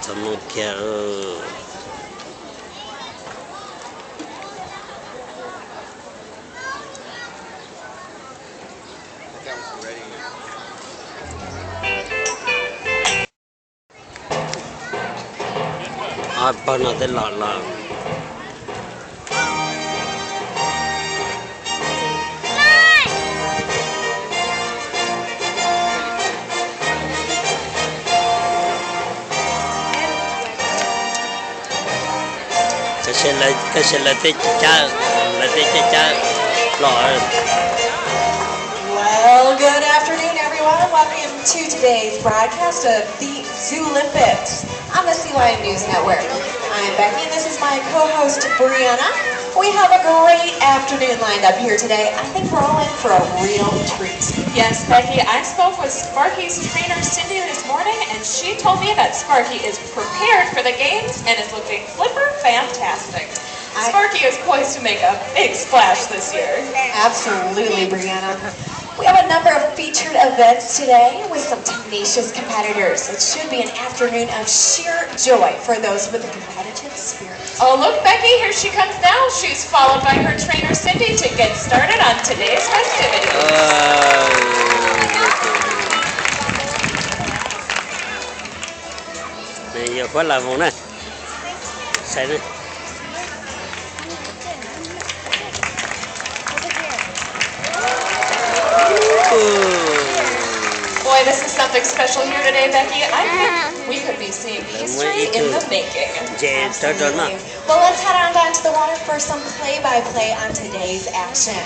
怎么跳？啊，把那得拉拉。Well, good afternoon, everyone. Welcome to today's broadcast of the Zoolympics on the Sea Lion News Network. I'm Becky, and this is my co-host, Brianna. We have a great afternoon lined up here today. I think we're all in for a real treat. Yes, Becky, I spoke with Sparky's trainer, Cindy, this morning, and she told me that Sparky is prepared for the games and is looking flipper fantastic. Sparky is poised to make a big splash this year. Absolutely, Brianna. We have a number of featured events today with some tenacious competitors. It should be an afternoon of sheer joy for those with a competitive spirit. Oh, look, Becky, here she comes now. She's followed by her trainer, Cindy, to get started on today's festivities. Giờ có là vùng này. Sai đây. Boy, this is something special here today, Becky. I think we could be seeing history in the making. Absolutely. Well, let's head on down to the water for some play-by-play on today's action.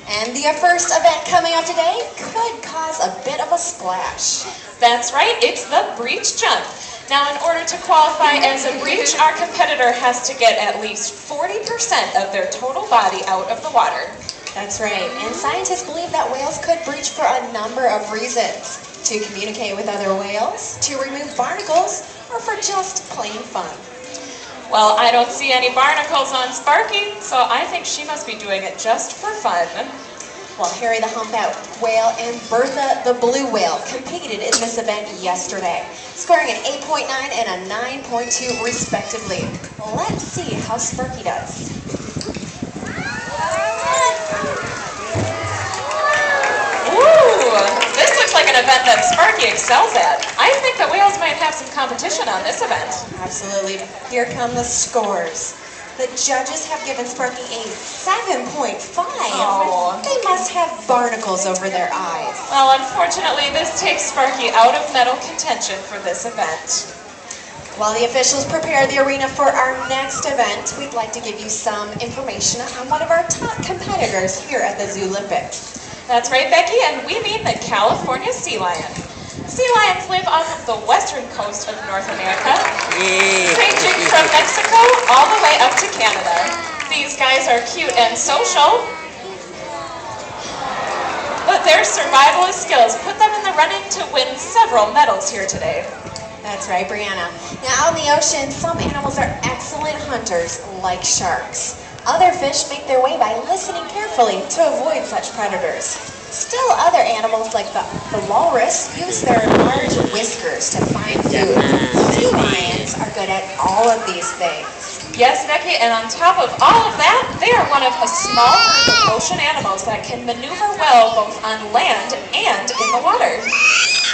And the first event coming up today could cause a bit of a splash. That's right, it's the breach jump. Now, in order to qualify as a breach, our competitor has to get at least 40% of their total body out of the water. That's right, and scientists believe that whales could breach for a number of reasons. To communicate with other whales, to remove barnacles, or for just plain fun. Well, I don't see any barnacles on Sparky, so I think she must be doing it just for fun. Well, Harry the humpback whale and Bertha the blue whale competed in this event yesterday, scoring an 8.9 and a 9.2 respectively. Let's see how Sparky does. This looks like an event that Sparky excels at. I think the whales might have some competition on this event. Absolutely. Here come the scores. The judges have given Sparky a 7.5. Oh. They must have barnacles over their eyes. Well, unfortunately, this takes Sparky out of medal contention for this event. While the officials prepare the arena for our next event, we'd like to give you some information on one of our top competitors here at the Zoolympics. That's right, Becky, and we mean the California sea lion. Sea lions live off of the western coast of North America, ranging from Mexico all the way up to Canada. These guys are cute and social, but their survivalist skills put them in the running to win several medals here today. That's right, Brianna. Now, out in the ocean, some animals are excellent hunters, like sharks. Other fish make their way by listening carefully to avoid such predators. Still, other animals like the walrus use their large whiskers to find food. Sea lions are good at all of these things. Yes, Becky, and on top of all of that, they are one of a small group of ocean animals that can maneuver well both on land and in the water.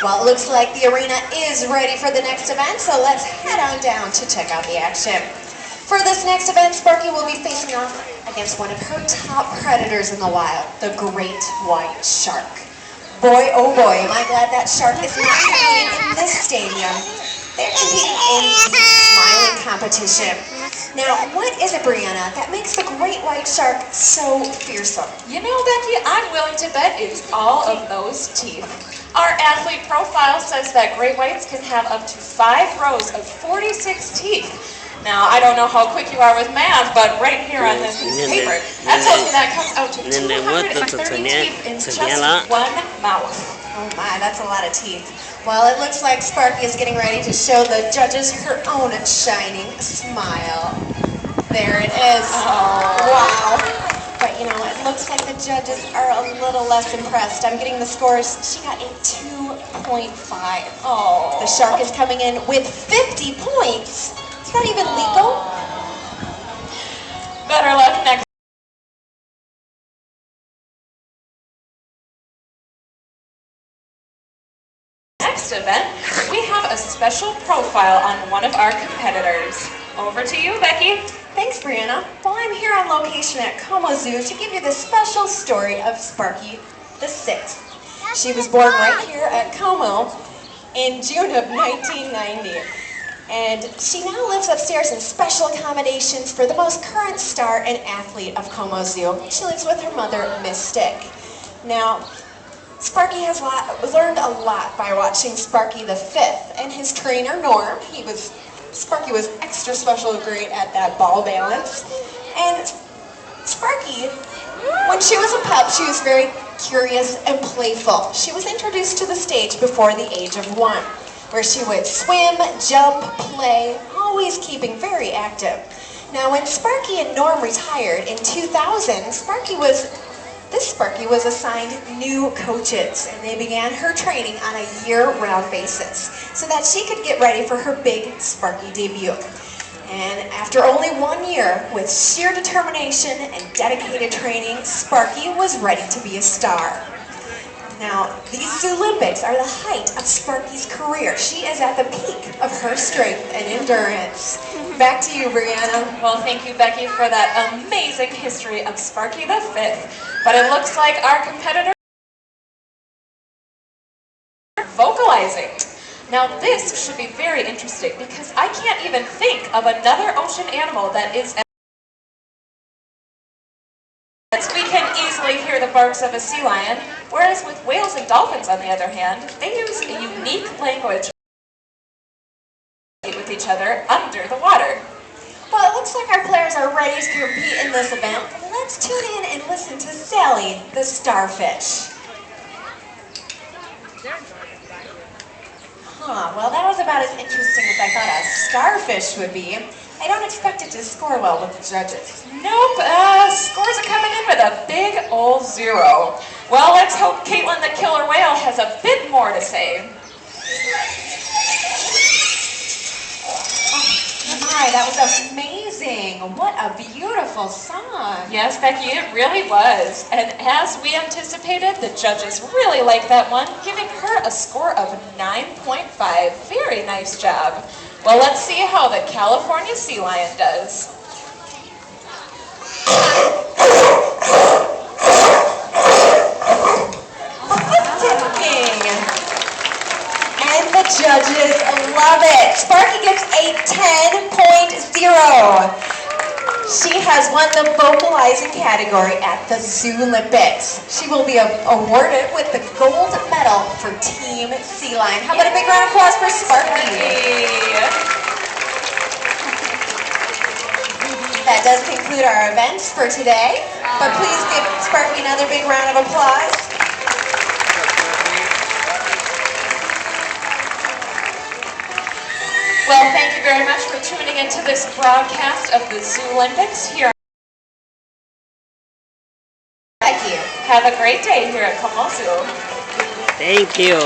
Well, it looks like the arena is ready for the next event, so let's head on down to check out the action. For this next event, Sparky will be facing off against one of her top predators in the wild, the great white shark. Boy, oh boy, am I glad that shark is not competing in this stadium. They're competing in the smiling competition. Now, what is it, Brianna, that makes the great white shark so fearsome? You know, Becky, I'm willing to bet it's all of those teeth. Our athlete profile says that great whites can have up to 5 rows of 46 teeth. Now, I don't know how quick you are with math, but right here on this piece of paper, that tells me that comes out to 230 teeth in just one mouth. Oh my, that's a lot of teeth. Well, it looks like Sparky is getting ready to show the judges her own shining smile. There it is. Oh. Wow. But you know, it looks like the judges are a little less impressed. I'm getting the scores. She got a 2.5. Oh. The shark is coming in with 50 points. Is that even legal? Better luck next. Next event, we have a special profile on one of our competitors. Over to you, Becky. Thanks, Brianna. Well, I'm here on location at Como Zoo to give you the special story of Sparky the Sixth. She was born right here at Como in June of 1990. And she now lives upstairs in special accommodations for the most current star and athlete of Como Zoo. She lives with her mother, Miss Stick. Now, Sparky has learned a lot by watching Sparky the Fifth and his trainer, Norm. Sparky was extra special great at that ball balance. And Sparky, when she was a pup, she was very curious and playful. She was introduced to the stage before the age of 1, where she would swim, jump, play, always keeping very active. Now, when Sparky and Norm retired in 2000, Sparky was assigned new coaches, and they began her training on a year-round basis so that she could get ready for her big Sparky debut. And after only 1 year, with sheer determination and dedicated training, Sparky was ready to be a star. Now, these Zoolympics are the height of Sparky's career. She is at the peak of her strength and endurance. Back to you, Brianna. Well, thank you, Becky, for that amazing history of Sparky the Fifth. But it looks like our competitor is vocalizing. Now, this should be very interesting because I can't even think of another ocean animal that is as we can easily hear the barks of a sea lion, whereas with whales and dolphins, on the other hand, they use a unique language with each other under the water. Well, it looks like our players are ready to compete in this event. Let's tune in and listen to Sally the starfish. Well, that was about as interesting as I thought a starfish would be. I don't expect it to score well with the judges. Nope, scores are coming in with a big old 0. Well, let's hope Caitlin the killer whale has a bit more to say. Oh my, that was amazing. What a beautiful song. Yes, Becky, it really was. And as we anticipated, the judges really liked that one, giving her a score of 9.5. Very nice job. Well, let's see how the California sea lion does. And the judges love it. Sparky gets a 10.0. She has won the vocalizing category at the Zoolympics. She will be awarded with the gold medal for Team Sea Lion. How about a big round of applause for Sparky? That does conclude our events for today, but please give Sparky another big round of applause. Well, thank you very much for tuning into this broadcast of the Zoolympics here. Thank you. Have a great day here at Como Zoo. Thank you.